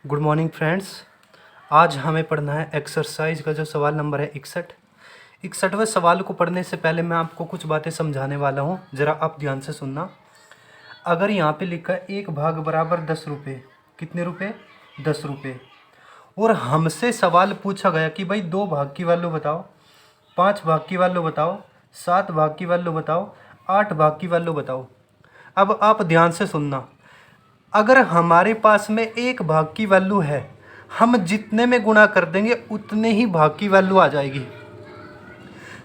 Good morning friends. आज हमें पढ़ना है एक्सरसाइज का जो सवाल नंबर है 61वें सवाल को पढ़ने से पहले मैं आपको कुछ बातें समझाने वाला हूँ, ज़रा आप ध्यान से सुनना। अगर यहाँ पे लिखा है 1 भाग बराबर 10 रुपये, कितने रुपए? 10 रुपये। और हमसे सवाल पूछा गया कि भाई 2 भाग की वैल्यू बताओ, 5 भाग की वैल्यू बताओ, 7 भाग की वैल्यू बताओ, 8 भाग की वैल्यू बताओ। अब आप ध्यान से सुनना, अगर हमारे पास में 1 भाग की वैल्यू है, हम जितने में गुणा कर देंगे उतने ही भाग की वैल्यू आ जाएगी।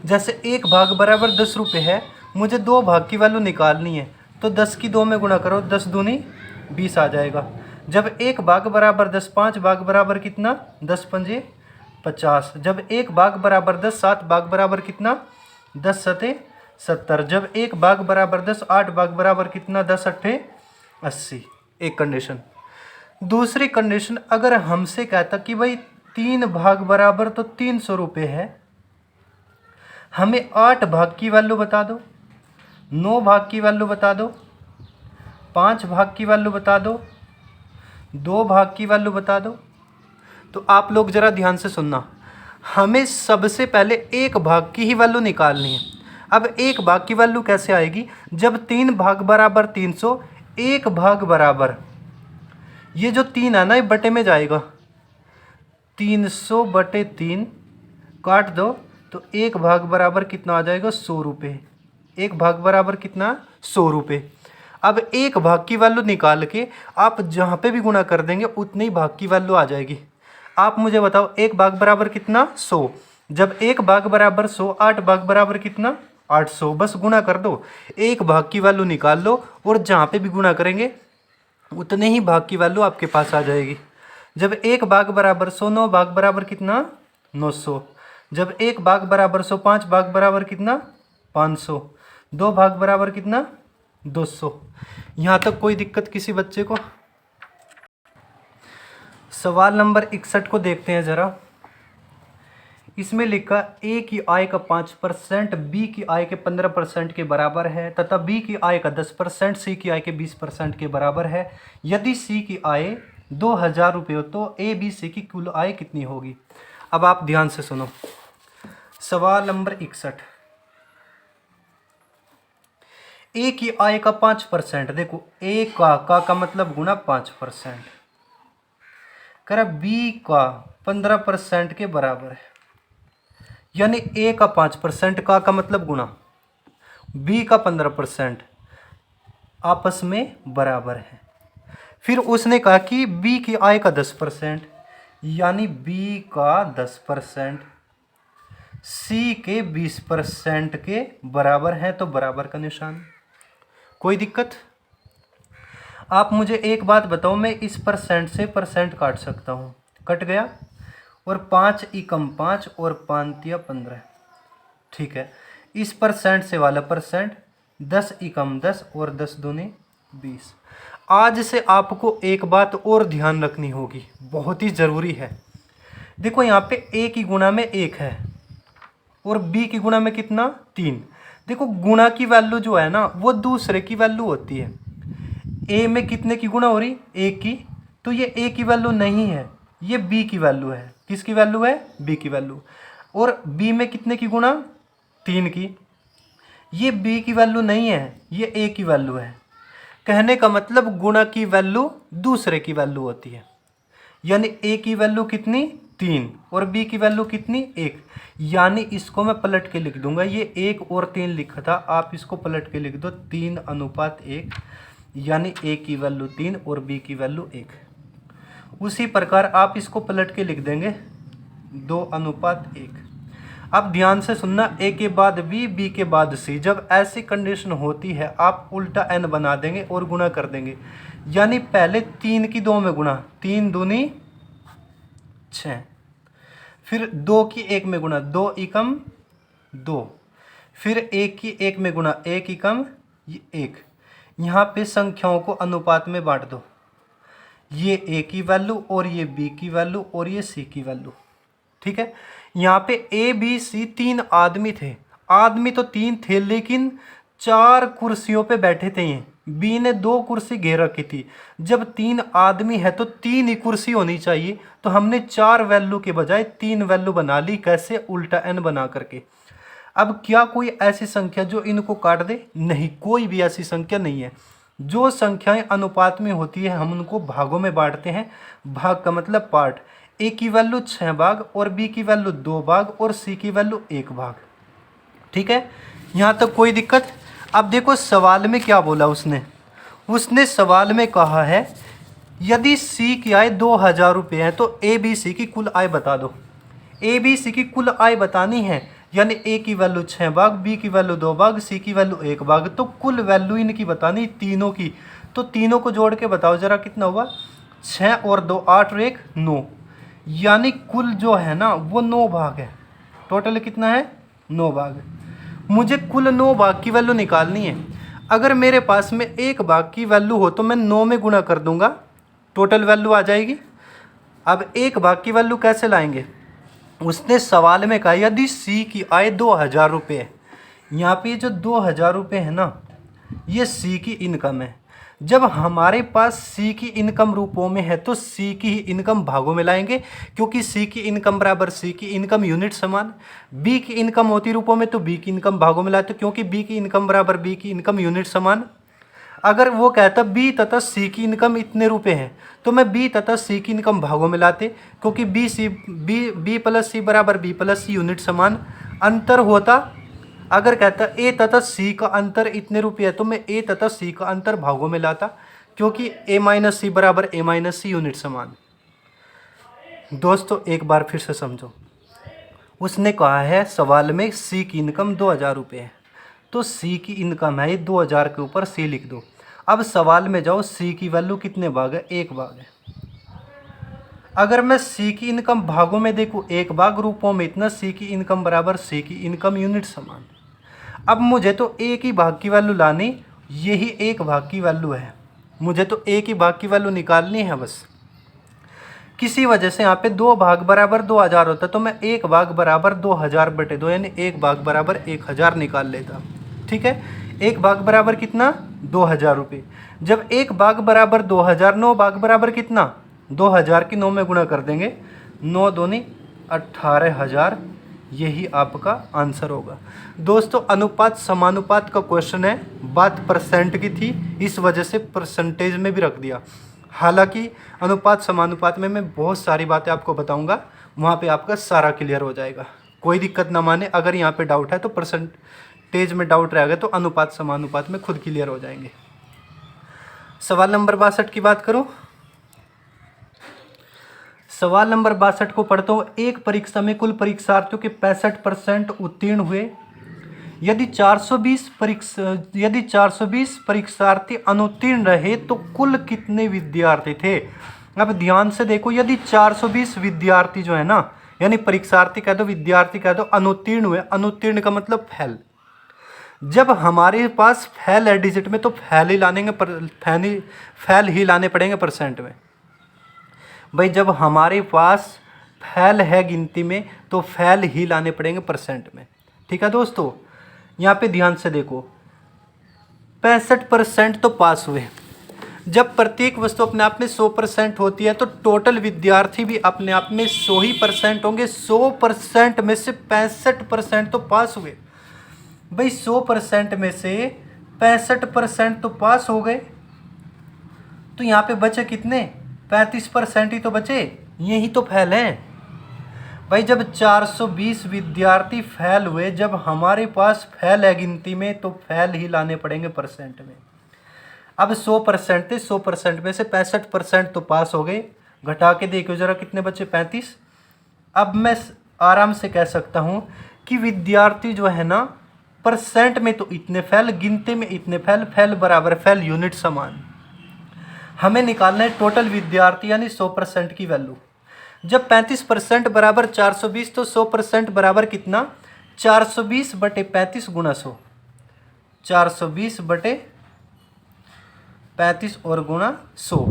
जैसे 1 भाग बराबर 10 रुपये है, मुझे 2 भाग की वैल्यू निकालनी है, तो 10 की 2 में गुणा करो, 10 दूनी 20 आ जाएगा। जब 1 भाग बराबर 10, 5 भाग बराबर कितना? 10 पंजे 50। जब 1 भाग बराबर 10, 7 भाग बराबर कितना? 10 सते 70। जब 1 भाग बराबर 10, 8 भाग बराबर कितना? 10 अट्ठे 80। एक कंडीशन। दूसरी कंडीशन, अगर हमसे कहता कि भाई 3 भाग बराबर तो 300 रुपये है, हमें 8 भाग की वैल्यू बता दो, 9 भाग की वैल्यू बता दो, 5 भाग की वैल्यू बता दो, 2 भाग की वैल्यू बता दो। तो आप लोग ज़रा ध्यान से सुनना, हमें सबसे पहले 1 भाग की ही वैल्यू निकालनी है। अब 1 भाग की वैल्यू कैसे आएगी? जब 3 भाग बराबर 300, 1 भाग बराबर, ये जो 3 है ना, ये बटे में जाएगा, 300 बटे 3 काट दो तो 1 भाग बराबर कितना आ जाएगा? 100 रुपये। 1 भाग बराबर कितना? 100 रुपये। अब 1 भाग की वैल्यू निकाल के आप जहाँ पे भी गुणा कर देंगे उतने ही भाग की वैल्यू आ जाएगी। आप मुझे बताओ 1 भाग बराबर कितना? 100। जब 1 भाग बराबर 100, 8 भाग बराबर कितना? 800। बस गुणा कर दो, 1 भाग की वैल्यू निकाल लो और जहाँ पे भी गुणा करेंगे उतने ही भाग की वैल्यू आपके पास आ जाएगी। जब 1 भाग बराबर 100, 9 भाग बराबर कितना? 900। जब 1 भाग बराबर 100, 5 भाग बराबर कितना? 500। 2 भाग बराबर कितना? 200। यहाँ तक कोई दिक्कत किसी बच्चे को? सवाल नंबर 61 को देखते हैं ज़रा। इसमें लिखा ए की आय का 5% बी की आय के 15% के बराबर है तथा बी की आय का 10% सी की आय के 20% के बराबर है। यदि सी की आय 2000 रुपये हो तो ए बी सी की कुल आय कितनी होगी? अब आप ध्यान से सुनो, सवाल नंबर 61। ए की आय का 5%, देखो ए का मतलब गुना 5%, कर बी का 15% के बराबर है, यानी ए का 5% का मतलब गुना बी का 15% आपस में बराबर है। फिर उसने कहा कि बी की आय का 10%, यानी बी का 10% सी के 20% के बराबर है, तो बराबर का निशान। कोई दिक्कत? आप मुझे एक बात बताओ, मैं इस परसेंट से परसेंट काट सकता हूँ, कट गया, और 5 एकम 5 और 5 तिया 15, ठीक है। इस परसेंट से वाला परसेंट 10 एकम 10 और 10 दूनी 20। आज से आपको एक बात और ध्यान रखनी होगी, बहुत ही ज़रूरी है। देखो यहाँ पे ए की गुणा में 1 है और बी की गुणा में कितना? 3। देखो गुणा की वैल्यू जो है ना, वो दूसरे की वैल्यू होती है। ए में कितने की गुणा हो रही? 1 की, तो ये ए की वैल्यू नहीं है, ये बी की वैल्यू है। किसकी वैल्यू है? बी की वैल्यू। और बी में कितने की गुणा? 3 की, ये बी की वैल्यू नहीं है, ये ए की वैल्यू है। कहने का मतलब गुणा की वैल्यू दूसरे की वैल्यू होती है, यानी ए की वैल्यू कितनी? 3 और बी की वैल्यू कितनी? 1। यानी इसको मैं पलट के लिख दूंगा, ये 1 और 3 लिखा था, आप इसको पलट के लिख दो 3:1, यानी ए की वैल्यू 3 और बी की वैल्यू 1। उसी प्रकार आप इसको पलट के लिख देंगे 2:1। अब ध्यान से सुनना, ए के बाद बी, बी के बाद सी। जब ऐसी कंडीशन होती है आप उल्टा एन बना देंगे और गुणा कर देंगे, यानी पहले 3 की 2 में गुणा, 3 दूनी 6, फिर 2 की 1 में गुणा, 2 एकम 2, फिर 1 की 1 में गुणा, 1 एकम 1। यहाँ पे संख्याओं को अनुपात में बांट दो, ये ए की वैल्यू और ये बी की वैल्यू और ये सी की वैल्यू, ठीक है। यहाँ पे ए बी सी 3 आदमी थे, आदमी तो 3 थे लेकिन 4 कुर्सियों पे बैठे थे ये, बी ने 2 कुर्सी घेर रखी थी। जब 3 आदमी है तो 3 ही कुर्सी होनी चाहिए, तो हमने 4 वैल्यू के बजाय 3 वैल्यू बना ली। कैसे? उल्टा n बना करके। अब क्या कोई ऐसी संख्या जो इनको काट दे? नहीं, कोई भी ऐसी संख्या नहीं है। जो संख्याएं अनुपात में होती है हम उनको भागों में बांटते हैं। भाग का मतलब पार्ट। ए की वैल्यू 6 भाग और बी की वैल्यू 2 भाग और सी की वैल्यू 1 भाग। ठीक है, यहाँ तक कोई दिक्कत? अब देखो सवाल में क्या बोला उसने। उसने सवाल में कहा है यदि सी की आय 2000 रुपये है तो ए बी सी की कुल आय बता दो। ए बी सी की कुल आय बतानी है, यानी ए की वैल्यू 6 भाग, बी की वैल्यू 2 भाग, सी की वैल्यू 1 भाग। तो कुल वैल्यू इनकी बतानी तीनों की। तो तीनों को जोड़ के बताओ जरा कितना हुआ। 6 और 2 8 और 1 9, यानी कुल जो है ना वो 9 भाग है। टोटल कितना है? 9 भाग। मुझे कुल 9 भाग की वैल्यू निकालनी है। अगर मेरे पास में 1 भाग की वैल्यू हो तो मैं 9 में गुणा कर दूंगा, टोटल वैल्यू आ जाएगी। अब 1 भाग की वैल्यू कैसे लाएंगे? उसने सवाल में कहा यदि सी की आय 2000 रुपये है। यहाँ पे जो 2000 रुपये है ना, ये सी की इनकम है। जब हमारे पास सी की इनकम रूपों में है तो सी की ही इनकम भागों में लाएंगे, क्योंकि सी की इनकम बराबर सी की इनकम यूनिट समान। बी की इनकम होती रूपों में तो बी की इनकम भागों में लाते, क्योंकि बी की इनकम बराबर बी की इनकम यूनिट समान। अगर वो कहता बी तथा सी की इनकम इतने रुपए हैं तो मैं बी तथा सी की इनकम भागों में लाते, क्योंकि बी प्लस सी बराबर बी प्लस सी यूनिट समान। अंतर होता, अगर कहता ए तथा सी का अंतर इतने रुपये है तो मैं ए तथा सी का अंतर भागों में लाता, क्योंकि ए माइनस सी बराबर ए माइनस सी यूनिट समान। दोस्तों एक बार फिर से समझो। उसने कहा है सवाल में सी की इनकम 2000 रुपये है, तो सी की इनकम है 2000 के ऊपर सी लिख दो। अब सवाल में जाओ, सी की वैल्यू कितने भाग है? 1 भाग है। अगर मैं सी की इनकम भागों में देखूँ 1 भाग, रूपों में इतना, सी की इनकम बराबर सी की इनकम यूनिट समान। अब मुझे तो एक ही भाग की वैल्यू लानी, यही 1 भाग की वैल्यू है। मुझे तो एक ही भाग की वैल्यू निकालनी है बस। किसी वजह से यहाँ पे 2 भाग बराबर 2000 होता तो मैं 1 भाग बराबर 2000 बटे 2 यानी 1 भाग बराबर 1000 निकाल लेता। ठीक है, 1 भाग बराबर कितना? 2000 रुपये। जब 1 भाग बराबर 2000, 9 भाग बराबर कितना? 2000 की 9 में गुणा कर देंगे, 9 दूनी 18000। यही आपका आंसर होगा। दोस्तों अनुपात समानुपात का क्वेश्चन है, बात परसेंट की थी इस वजह से परसेंटेज में भी रख दिया। हालांकि अनुपात समानुपात में मैं बहुत सारी बातें आपको बताऊंगा, वहाँ पे आपका सारा क्लियर हो जाएगा। कोई दिक्कत ना माने, अगर यहाँ पे डाउट है तो परसेंटेज में डाउट रहेगा तो अनुपात समानुपात में खुद क्लियर हो जाएंगे। सवाल नंबर 62 की बात करूँ। सवाल नंबर 62 को पढ़ता हूँ। एक परीक्षा में कुल परीक्षार्थियों के 65% उत्तीर्ण हुए। यदि 420 परीक्षार्थी अनुत्तीर्ण रहे तो कुल कितने विद्यार्थी थे? अब ध्यान से देखो, यदि 420 विद्यार्थी जो है ना, यानी परीक्षार्थी कह दो, विद्यार्थी कह दो, अनुत्तीर्ण हुए। अनुत्तीर्ण का मतलब फेल। जब हमारे पास फेल है डिजिट में तो फेल ही लाने पड़ेंगे परसेंट में। भाई जब हमारे पास फेल है गिनती में तो फेल ही लाने पड़ेंगे परसेंट में। ठीक है दोस्तों, यहाँ पे ध्यान से देखो, 65% तो पास हुए। जब प्रत्येक वस्तु अपने आप में 100% होती है तो टोटल विद्यार्थी भी अपने आप में 100 ही % होंगे। 100% में से 65% तो पास हुए। भाई 100% में से 65% तो पास हो गए, तो यहाँ पे बचे कितने? 35% ही तो बचे, यही तो फेल है। भाई जब 420 विद्यार्थी फेल हुए, जब हमारे पास फेल है गिनती में तो फेल ही लाने पड़ेंगे परसेंट में। अब 100% थे, 100% में से 65% तो पास हो गए। घटा के देखो जरा कितने बचे? 35। अब मैं आराम से कह सकता हूँ कि विद्यार्थी जो है ना, परसेंट में तो इतने फेल, गिनती में इतने फेल, फेल बराबर फेल यूनिट समान। हमें निकालना है टोटल विद्यार्थी यानी 100% की वैल्यू। जब 35% बराबर 420 तो 100% बराबर कितना? 420 बटे 35 गुणा 100। 420 बटे 35 और गुणा 100।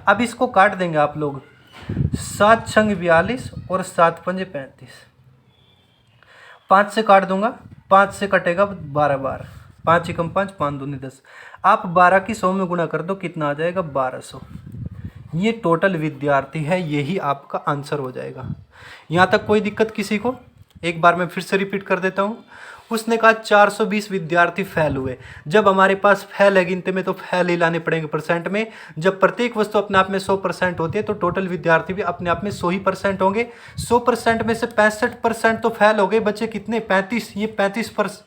अब इसको काट देंगे आप लोग, 7 छंग 42 और 7 पंजे 35। 5 से काट दूंगा, 5 से कटेगा 12 बार, 5 एकम 5, 5 दूनी 10। आप 12 की 100 में गुणा कर दो, कितना आ जाएगा 1200। ये टोटल विद्यार्थी है, यही आपका आंसर हो जाएगा। यहाँ तक कोई दिक्कत किसी को? एक बार मैं फिर से रिपीट कर देता हूँ। उसने कहा 420 विद्यार्थी फेल हुए। जब हमारे पास फेल है गिनती में तो फेल ही लाने पड़ेंगे परसेंट में। जब प्रत्येक वस्तु अपने आप में 100% होती है तो टोटल विद्यार्थी भी अपने आप में 100 ही परसेंट होंगे। 100% में से 65% तो फेल हो गए, बचे कितने 35। ये 35%,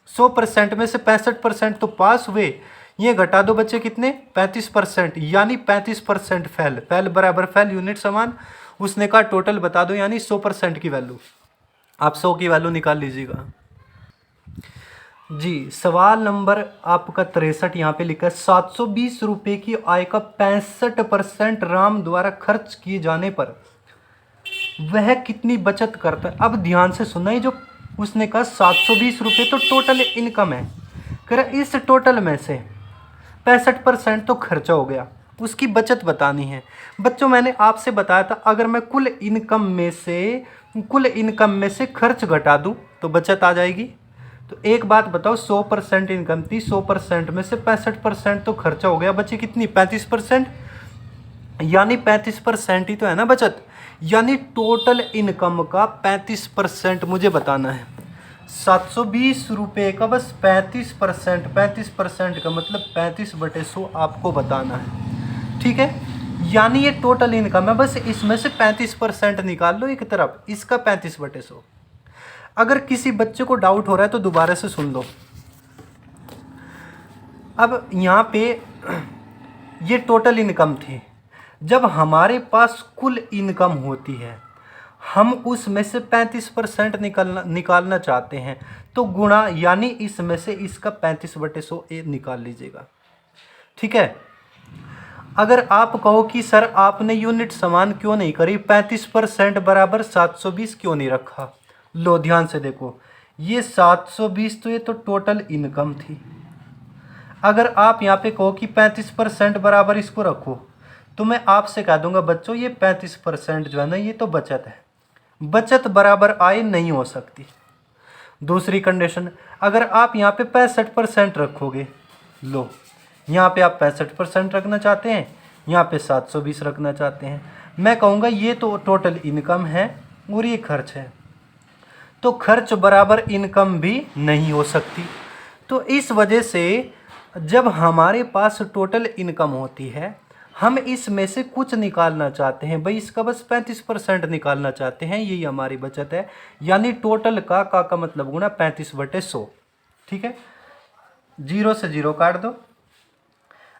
100% में से 65% तो पास हुए, ये घटा दो, बचे कितने 35%, यानी 35% फेल। फेल बराबर फेल, यूनिट समान। उसने कहा टोटल बता दो, यानी 100% की वैल्यू। आप 100 की वैल्यू निकाल लीजिएगा जी। सवाल नंबर आपका 63 यहाँ पे लिखा है 720 रुपये की आय का 65% राम द्वारा खर्च किए जाने पर वह कितनी बचत करता है। अब ध्यान से सुनना, ये जो उसने कहा 720 रुपये तो टोटल इनकम है, कर इस टोटल में से 65% तो खर्चा हो गया, उसकी बचत बतानी है। बच्चों मैंने आपसे बताया था अगर मैं कुल इनकम में से खर्च घटा दूं तो बचत आ जाएगी। तो एक बात बताओ, 100% इनकम थी, 100% में से 65% तो खर्चा हो गया, बची कितनी 35%, यानी 35% ही तो है ना बचत। यानी टोटल इनकम का 35% मुझे बताना है। 720 रुपये का बस 35%, 35% का मतलब 35/100 आपको बताना है, ठीक है। यानी ये टोटल इनकम है, बस इसमें से 35% निकाल लो एक तरफ, इसका 35/100। अगर किसी बच्चे को डाउट हो रहा है तो दोबारा से सुन लो। अब यहाँ पे ये टोटल इनकम थी। जब हमारे पास कुल इनकम होती है, हम उसमें से 35% निकालना चाहते हैं तो गुणा, यानी इसमें से इसका 35/100 निकाल लीजिएगा, ठीक है। अगर आप कहो कि सर आपने यूनिट समान क्यों नहीं करी, 35% बराबर 720 क्यों नहीं रखा, लो ध्यान से देखो, ये 720 तो ये तो टोटल इनकम थी। अगर आप यहाँ पे कहो कि 35% बराबर इसको रखो तो मैं आपसे कह दूंगा बच्चों ये 35% जो है ना ये तो बचत है, बचत बराबर आय नहीं हो सकती। दूसरी कंडीशन, अगर आप यहाँ पे 65% रखोगे, लो यहाँ पे आप 65% रखना चाहते हैं, यहाँ पे 720 रखना चाहते हैं, मैं कहूँगा ये तो टोटल इनकम है और ये खर्च है, तो खर्च बराबर इनकम भी नहीं हो सकती। तो इस वजह से जब हमारे पास टोटल इनकम होती है, हम इसमें से कुछ निकालना चाहते हैं, भाई इसका बस 35% निकालना चाहते हैं, यही हमारी बचत है। यानी टोटल का मतलब गुना 35/100, ठीक है। 0 से 0 काट दो,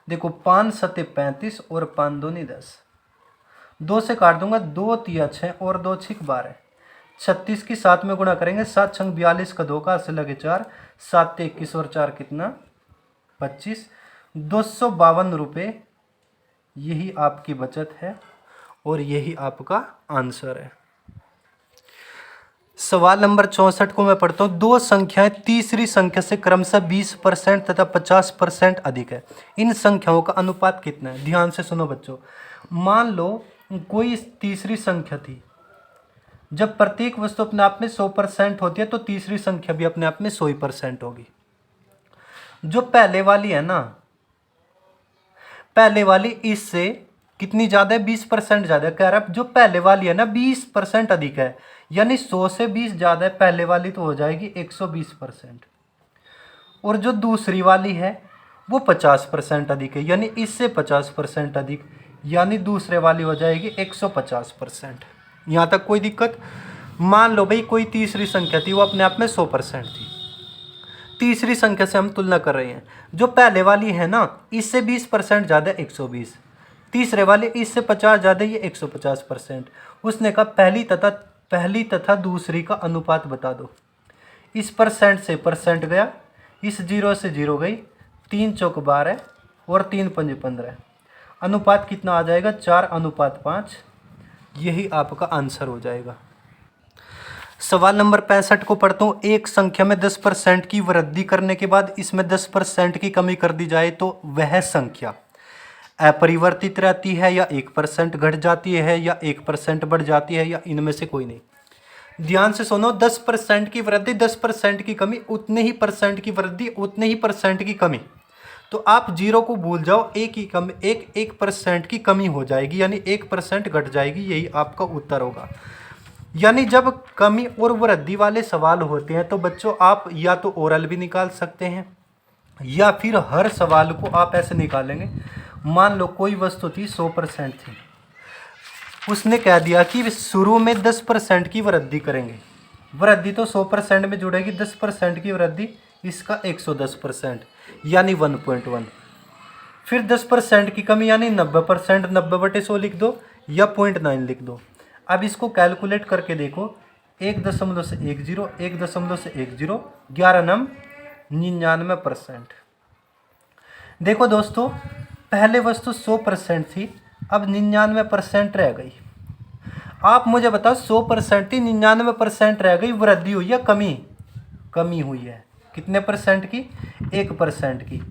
देखो 5 सत्ते 35 और 5 दूनी 10, 2 से काट दूंगा, 2 तिया 6 और 2 छिक 12, 36 की 7 में गुणा करेंगे, 7 छंग 42 का 2 का से लगे 4, 7 21 और 4 कितना 25, 252 रुपये, यही आपकी बचत है और यही आपका आंसर है। सवाल नंबर 64 को मैं पढ़ता हूँ। दो संख्याएं तीसरी संख्या से क्रमशः 20% तथा 50% अधिक है, इन संख्याओं का अनुपात कितना है। ध्यान से सुनो बच्चों, मान लो कोई तीसरी संख्या थी, जब प्रत्येक वस्तु अपने आप में 100% होती है तो तीसरी संख्या भी अपने आप में 100% होगी। जो पहले वाली है ना, पहले वाली इससे कितनी ज़्यादा है, 20% ज़्यादा है। कह रहा है जो पहले वाली है ना 20% अधिक है, यानी 100 से 20 ज़्यादा है पहले वाली, तो हो जाएगी 120%। और जो दूसरी वाली है वो 50% अधिक है, यानी इससे 50% अधिक, यानी दूसरे वाली हो जाएगी 150%। यहाँ तक कोई दिक्कत? मान लो भाई कोई तीसरी संख्या थी, वो अपने आप में 100% थी। तीसरी संख्या से हम तुलना कर रहे हैं, जो पहले वाली है ना इससे 20% ज़्यादा 120, तीसरे वाले इससे 50 ज़्यादा ये 150%। उसने कहा पहली तथा दूसरी का अनुपात बता दो। इस परसेंट से परसेंट गया, इस 0 से 0 गई, 3 चौक 12 और 3 पंजे 15, अनुपात कितना आ जाएगा 4:5। यही आपका आंसर हो जाएगा। सवाल नंबर 65 को पढ़ता हूँ। एक संख्या में 10% की वृद्धि करने के बाद इसमें 10% की कमी कर दी जाए तो वह संख्या अपरिवर्तित रहती है या 1% घट जाती है या 1% बढ़ जाती है या इनमें से कोई नहीं। ध्यान से सुनो, 10% की वृद्धि 10% की कमी, उतने ही परसेंट की वृद्धि उतने ही परसेंट की कमी। तो आप जीरो को भूल जाओ, एक परसेंट की कमी हो जाएगी, यानी 1% घट जाएगी, यही आपका उत्तर होगा। यानी जब कमी और वृद्धि वाले सवाल होते हैं तो बच्चों आप या तो ओरल भी निकाल सकते हैं या फिर हर सवाल को आप ऐसे निकालेंगे। मान लो कोई वस्तु थी 100% थी, उसने कह दिया कि शुरू में 10% की वृद्धि करेंगे। वृद्धि तो 100% में जुड़ेगी, 10% की वृद्धि, इसका 110% यानी 1.1। फिर 10% की कमी यानी 90%, 90/100 लिख दो या 0.9 लिख दो। अब इसको कैलकुलेट करके देखो, 1.10, 1.10, 11 नम 99%। देखो दोस्तों, पहले वस्तु 100% थी, अब 99% रह गई। आप मुझे बताओ, 100% थी, 99% रह गई, वृद्धि हुई या कमी? कमी हुई है। कितने परसेंट की? 1% की।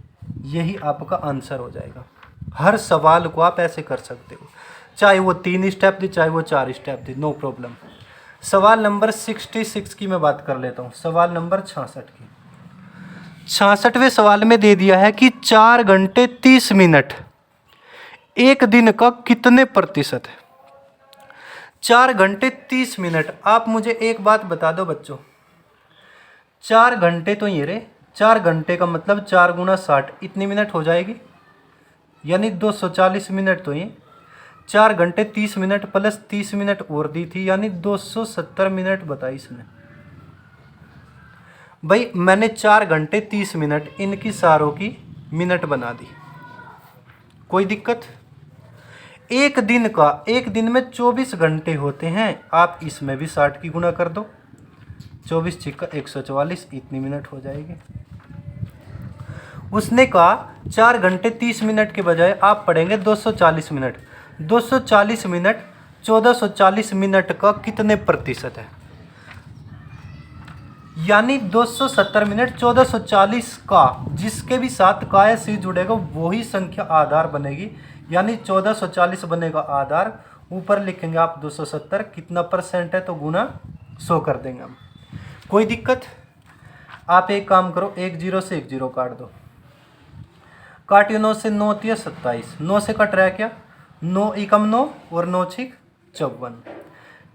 यही आपका आंसर हो जाएगा। हर सवाल को आप ऐसे कर सकते हो, चाहे वो 3 स्टेप दी चाहे वो 4 स्टेप दी, नो प्रॉब्लम। सवाल नंबर 66 की मैं बात कर लेता हूँ। सवाल नंबर 66 की। 66वें सवाल में दे दिया है कि 4 घंटे 30 मिनट एक दिन का कितने प्रतिशत है? 4 घंटे 30 मिनट। आप मुझे एक बात बता दो बच्चों, 4 घंटे तो ये रहे, 4 घंटे का मतलब 4 गुना 60, इतनी मिनट हो जाएगी, यानी 240 मिनट। तो ये 4 घंटे 30 मिनट प्लस 30 मिनट और दी थी, यानी 270 मिनट बताई इसने। भाई मैंने 4 घंटे 30 मिनट इनकी सारों की मिनट बना दी, कोई दिक्कत? एक दिन में 24 घंटे होते हैं, आप इसमें भी 60 की गुणा कर दो, 24 छिक्का 144, इतनी मिनट हो जाएगी। उसने कहा 4 घंटे 30 मिनट के बजाय आप पढ़ेंगे 240 मिनट। 240 मिनट 1440 मिनट का कितने प्रतिशत है? यानी 270 मिनट 1440 का, जिसके भी साथ का या सी जुड़ेगा वही संख्या आधार बनेगी, यानी 1440 बनेगा आधार। ऊपर लिखेंगे आप 270, कितना परसेंट है तो गुना 100 कर देंगे हम। कोई दिक्कत? आप एक काम करो, 1 0 से 1 0 काट दो, काटियो 9 से 9 तिया 27, 9 से कट रहा है क्या? 9 एकम 9 और 9 छिक 54।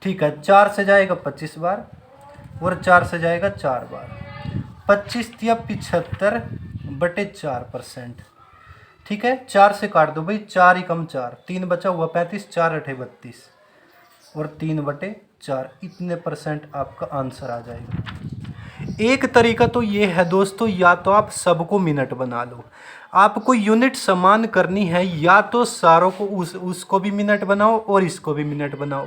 ठीक है, 4 से जाएगा 25 बार और 4 से जाएगा 4 बार, 25 तिया 75/4%। ठीक है, 4 से काट दो भाई, 4 एकम 4, 3 बचा हुआ 35, 4 अठे 32 और 3/4, इतने परसेंट आपका आंसर आ जाएगा। एक तरीका तो ये है दोस्तों, या तो आप सबको मिनट बना लो, आपको यूनिट समान करनी है, या तो सारों को उसको भी मिनट बनाओ और इसको भी मिनट बनाओ,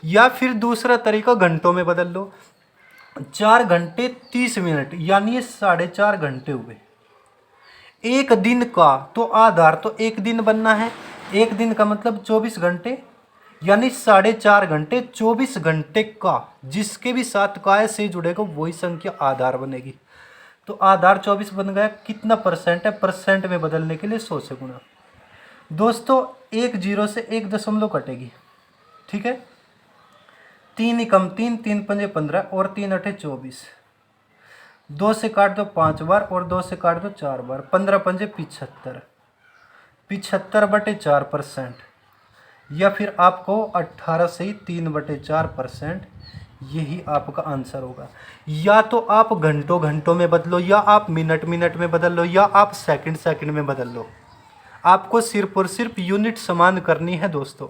या फिर दूसरा तरीका घंटों में बदल लो। 4 घंटे 30 मिनट यानी ये 4.5 घंटे हुए। एक दिन का तो आधार तो एक दिन बनना है, एक दिन का मतलब 24 घंटे, यानी 4.5 घंटे 24 घंटे का, जिसके भी साथ का से जुड़ेगा वही संख्या आधार बनेगी। तो आधार 24 बन गया। कितना परसेंट है? परसेंट में बदलने के लिए 100 से गुणा। दोस्तों 1 0 से 1 दशमलव कटेगी, ठीक है, 3 एकम 3, 3 पंजे 15 और 3 अठे 24, 2 से काट दो 5 बार और 2 से काट दो 4 बार, 15 पंजे 75, 75/4%, या फिर आपको 18 से 3/4%, यही आपका आंसर होगा। या तो आप घंटों में बदलो, या आप मिनट में बदल लो, या आप सेकंड में बदल लो। आपको सिर्फ और सिर्फ यूनिट समान करनी है दोस्तों।